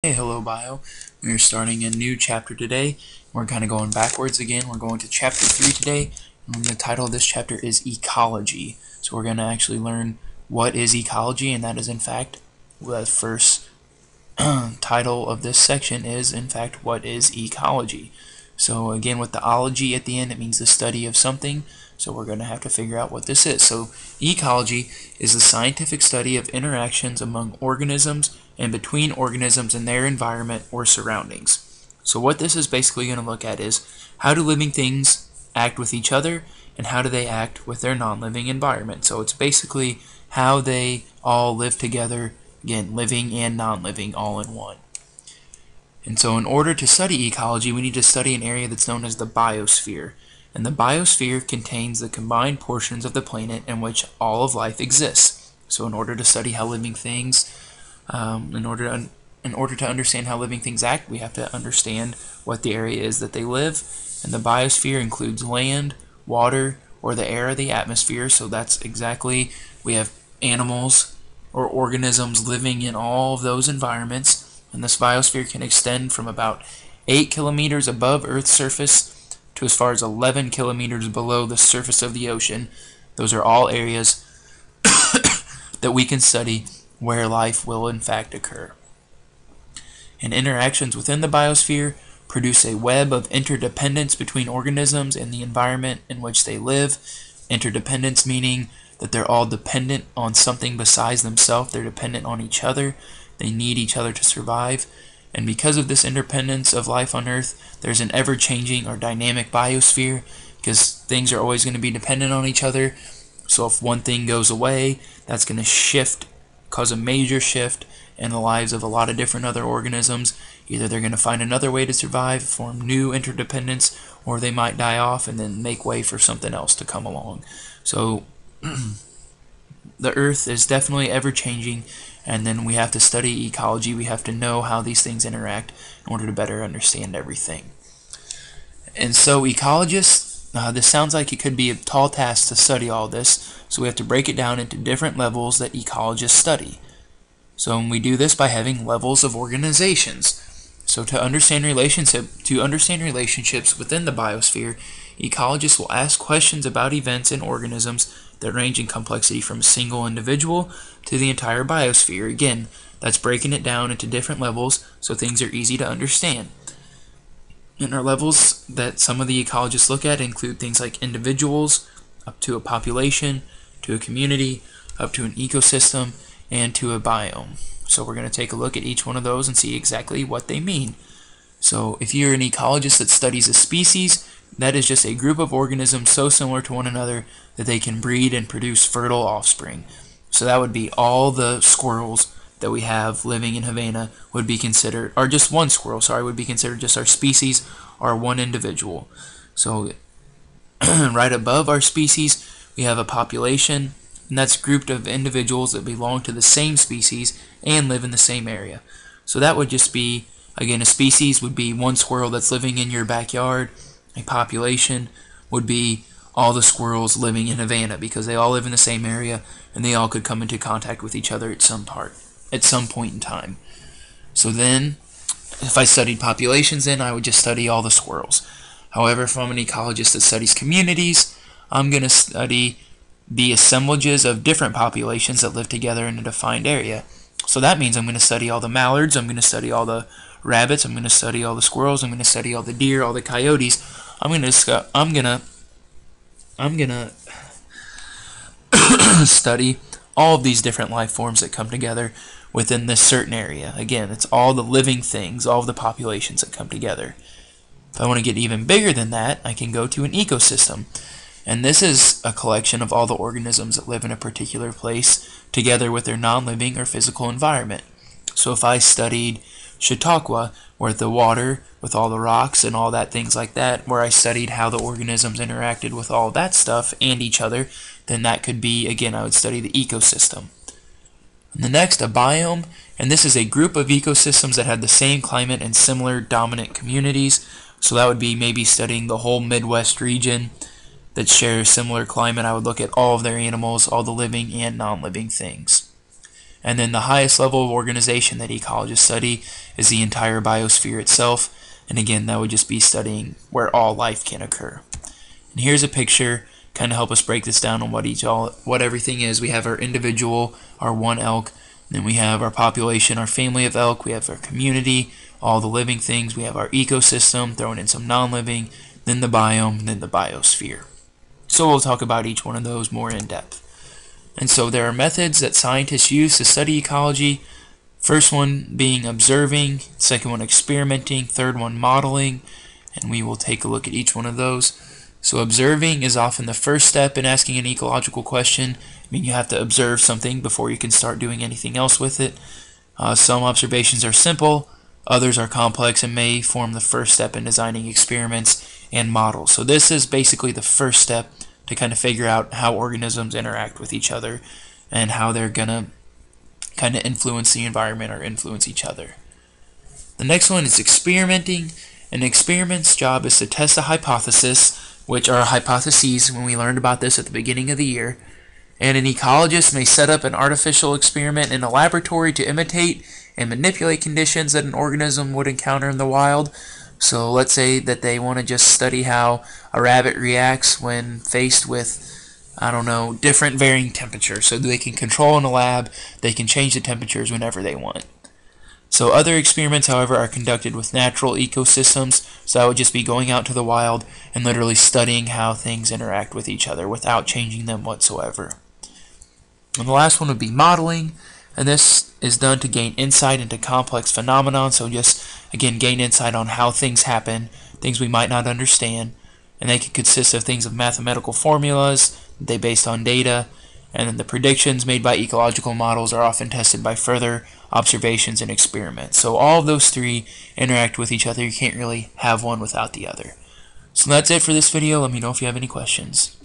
Hey, hello Bio. We are starting a new chapter today. We're kind of going backwards again. We're going to chapter 3 today. And the title of this chapter is Ecology. So we're going to actually learn what is ecology, and that is in fact the first title of this section is in fact what is ecology. So again, with the ology at the end, it means the study of something. So we're going to have to figure out what this is. So ecology is the scientific study of interactions among organisms and between organisms and their environment or surroundings. So what this is basically going to look at is how do living things act with each other and how do they act with their non-living environment. So it's basically how they all live together, again, living and non-living all in one. And so in order to study ecology, we need to study an area that's known as the biosphere. And the biosphere contains the combined portions of the planet in which all of life exists. So in order to study how living things, in order to understand how living things act, we have to understand what the area is that they live. And the biosphere includes land, water, or the air or the atmosphere. So that's exactly, we have animals or organisms living in all of those environments. And this biosphere can extend from about 8 kilometers above Earth's surface to as far as 11 kilometers below the surface of the ocean. Those are all areas that we can study where life will in fact occur. And interactions within the biosphere produce a web of interdependence between organisms and the environment in which they live. Interdependence meaning that they're all dependent on something besides themselves. They're dependent on each other. They need each other to survive. And because of this independence of life on Earth, there's an ever-changing or dynamic biosphere because things are always going to be dependent on each other. So if one thing goes away, that's going to shift, cause a major shift in the lives of a lot of different other organisms. Either they're going to find another way to survive, form new interdependence, or they might die off and then make way for something else to come along. So the Earth is definitely ever-changing, and then we have to study ecology. We have to know how these things interact in order to better understand everything. And so ecologists, this sounds like it could be a tall task to study all this, so we have to break it down into different levels that ecologists study. So we do this by having levels of organizations. So to understand relationships within the biosphere, ecologists will ask questions about events and organisms that range in complexity from a single individual to the entire biosphere. Again, that's breaking it down into different levels so things are easy to understand. And our levels that some of the ecologists look at include things like individuals, up to a population, to a community, up to an ecosystem, and to a biome. So we're going to take a look at each one of those and see exactly what they mean. So if you're an ecologist that studies a species, that is just a group of organisms so similar to one another that they can breed and produce fertile offspring. So that would be all the squirrels that we have living in Havana would be considered, or just one squirrel, sorry, would be considered just our species or one individual. So right above our species, we have a population, and that's grouped of individuals that belong to the same species and live in the same area. So that would just be, again, a species would be one squirrel that's living in your backyard. A population would be all the squirrels living in Havana because they all live in the same area and they all could come into contact with each other at some point in time. So then, if I studied populations, then I would just study all the squirrels. However, if I'm an ecologist that studies communities, I'm going to study the assemblages of different populations that live together in a defined area. So that means I'm going to study all the mallards, I'm going to study all the rabbits, I'm going to study all the squirrels, I'm going to study all the deer, all the coyotes. I'm going to study all of these different life forms that come together within this certain area. Again, it's all the living things, all of the populations that come together. If I want to get even bigger than that, I can go to an ecosystem. And this is a collection of all the organisms that live in a particular place together with their non-living or physical environment. So if I studied Chautauqua, where the water with all the rocks and all that things like that, where I studied how the organisms interacted with all that stuff and each other, then that could be, again, I would study the ecosystem. And the next, a biome, and this is a group of ecosystems that had the same climate and similar dominant communities. So that would be maybe studying the whole Midwest region that share a similar climate. I would look at all of their animals, all the living and non-living things. And then the highest level of organization that ecologists study is the entire biosphere itself. And again, that would just be studying where all life can occur. And here's a picture, kind of help us break this down on what everything is. We have our individual, our one elk, then we have our population, our family of elk, we have our community, all the living things, we have our ecosystem, throwing in some non-living, then the biome, and then the biosphere. So we'll talk about each one of those more in depth. And so there are methods that scientists use to study ecology. First one being observing, second one experimenting, third one modeling, and we will take a look at each one of those. So observing is often the first step in asking an ecological question. I mean, you have to observe something before you can start doing anything else with it. Some observations are simple, others are complex and may form the first step in designing experiments and models. So this is basically the first step to kind of figure out how organisms interact with each other and how they're going to kind of influence the environment or influence each other. The next one is experimenting. An experiment's job is to test a hypothesis, which are hypotheses when we learned about this at the beginning of the year. And an ecologist may set up an artificial experiment in a laboratory to imitate and manipulate conditions that an organism would encounter in the wild. So let's say that they want to just study how a rabbit reacts when faced with, I don't know, different varying temperatures. So they can control in a lab, they can change the temperatures whenever they want. So other experiments, however, are conducted with natural ecosystems. So that would just be going out to the wild and literally studying how things interact with each other without changing them whatsoever. And the last one would be modeling. And this is done to gain insight into complex phenomena. So just, again, gain insight on how things happen, things we might not understand. And they can consist of things of mathematical formulas, they based on data, and then the predictions made by ecological models are often tested by further observations and experiments. So all of those three interact with each other. You can't really have one without the other. So that's it for this video. Let me know if you have any questions.